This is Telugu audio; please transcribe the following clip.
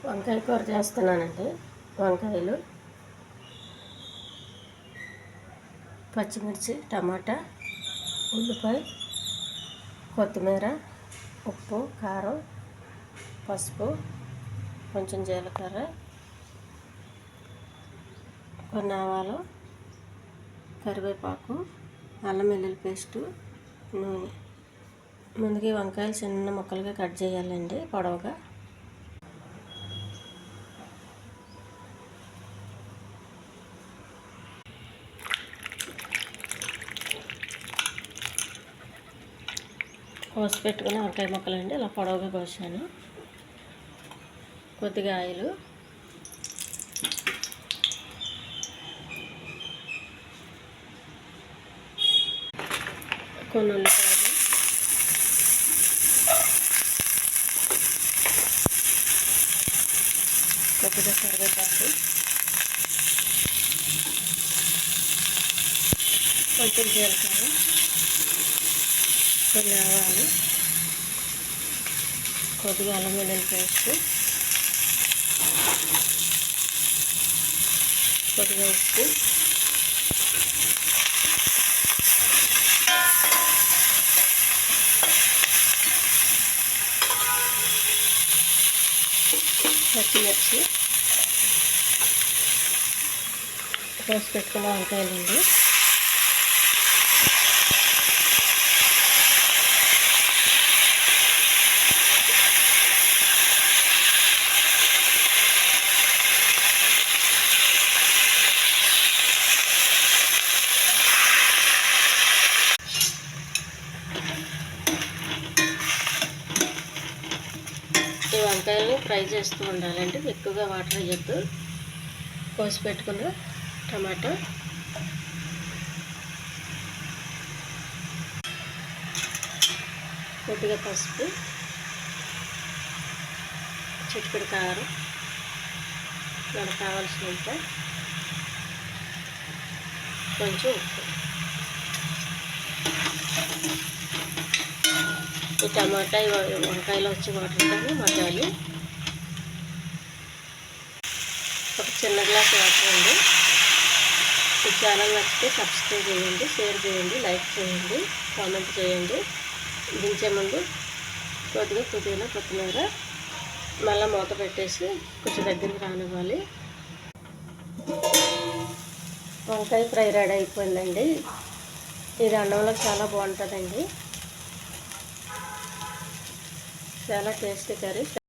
వంకాయ కూర చేస్తున్నానండి. వంకాయలు, పచ్చిమిర్చి, టమాటా, ఉల్లిపాయ, కొత్తిమీర, ఉప్పు, కారం, పసుపు, కొంచెం జీలకర్ర, కొన్ని ఆవాలు, కరివేపాకు, అల్లం వెల్లుల్లి పేస్టు, నూనె. ముందుగా వంకాయలు చిన్న ముక్కలుగా కట్ చేయాలండి, పొడవుగా. కోసి పెట్టుకుని వంకాయ ముక్కలండి ఇలా పొడవుగా కోసాను. కొద్దిగా ఆయిల్, కొన్ని ఉల్లిపాయలు, కొద్దిగా కరివేపాకు, కొంచెం జీలకర్ర, కొన్ని ఆవాలు, కొద్దిగా అల్లం వెల్లుల్లి పేస్ట్, కొద్దిగా ఉప్పు, పచ్చిమిర్చి, కోసి పెట్టుకున్న వంకాయలండి. ఈ వంకాయల్ని ఫ్రై చేస్తూ ఉండాలంటే ఎక్కువగా వాటర్ వేయద్దు. కోసి పెట్టుకున్న టమాటా, కొద్దిగా పసుపు, చిటికెడు కారం, మనకు కావాల్సినంత, కొంచెం ఉప్పు. ఈ టమాటా వంకాయలు వచ్చి వాటర్తో మగ్గాలి. ఒక చిన్న గ్లాస్ వాటర్ అండి. ఈ ఛానల్ నచ్చితే సబ్స్క్రైబ్ చేయండి, షేర్ చేయండి, లైక్ చేయండి, కామెంట్ చేయండి. దించే ముందు కొద్దిగా పుదీనా, కొత్తిమీర, మళ్ళీ మూత పెట్టేసి కొంచెం దగ్గరికి రానివ్వాలి. వంకాయ ఫ్రై రెడీ అయిపోయిందండి. ఇది అన్నంలో చాలా బాగుంటుందండి. చాలా టేస్టీ కర్రీ.